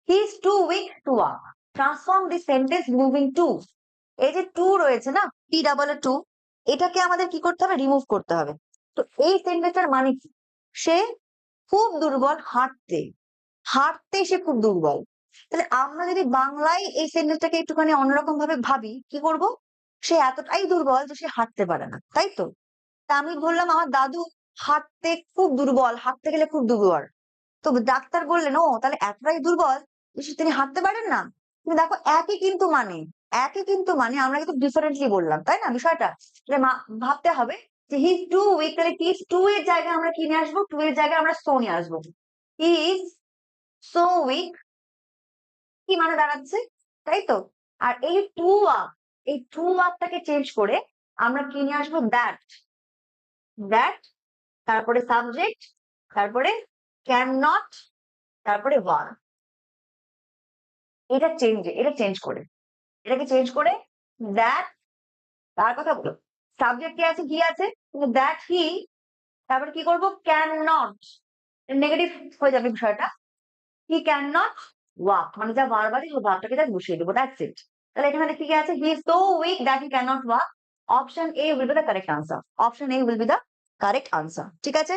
He is too weak to walk. Transform this sentence removing too. এই যে two রয়েছে না, টি ডাবল টু, এটাকে আমাদের কি করতে হবে? রিমুভ করতে হবে। তো এই সেন্টেন্সটার মানে কি? সে খুব দুর্বল হাঁটতে, হাঁটতে সে খুব দুর্বল। তাহলে আমরা যদি বাংলায় এই সেন্টেন্সটাকে একটুখানি অন্যরকম ভাবে ভাবি, কি করব? সে এতটাই দুর্বল যে সে হাঁটতে পারে না, তাই তো? তা আমি বললাম আমার দাদু হাঁটতে খুব দুর্বল, হাঁটতে গেলে খুব দুর্বল। তো ডাক্তার বললেন, ও তাহলে এতটাই দুর্বল যে তিনি হাঁটতে পারেন না। কিন্তু দেখো একই কিন্তু মানে, একই কিন্তু মানে আমরা কিন্তু ডিফারেন্টলি বললাম, তাই না বিষয়টা? তাহলে ভাবতে হবে যে হি ইজ টু উইক, তাহলে কি টু এর জায়গায় আমরা কি নিয়ে আসবো? টু এর জায়গায় আমরা সো নিয়ে আসবো। হি ইজ সো উইক, কি মানে দাঁড়াচ্ছে, তাই তো? আর এই টু ওয়াক, এই টু ওয়াকটাকে চেঞ্জ করে আমরা কি নিয়ে আসবো? দ্যাট। দ্যাট, তারপরে সাবজেক্ট, তারপরে ক্যান নট, তারপরে ওয়াক। এটা চেঞ্জ করে, এটাকে চেঞ্জ করে দ্যাট, তার কথা বলো, সাবজেক্ট কি আছে? হি আছে, দ্যাট হি, তারপরে কি করবো? ক্যান নট, নেগেটিভ হয়ে যাবে বিষয়টা। হি ক্যান নট ওয়াক, মানে যা বারবারই ও ভাবটাকে যা বসিয়ে দেবো, দ্যাটস ইট। তাহলে এখানে কি আছে? He is so weak that he can not walk. Option A will be the correct answer. Option A will be the correct answer. ঠিক আছে?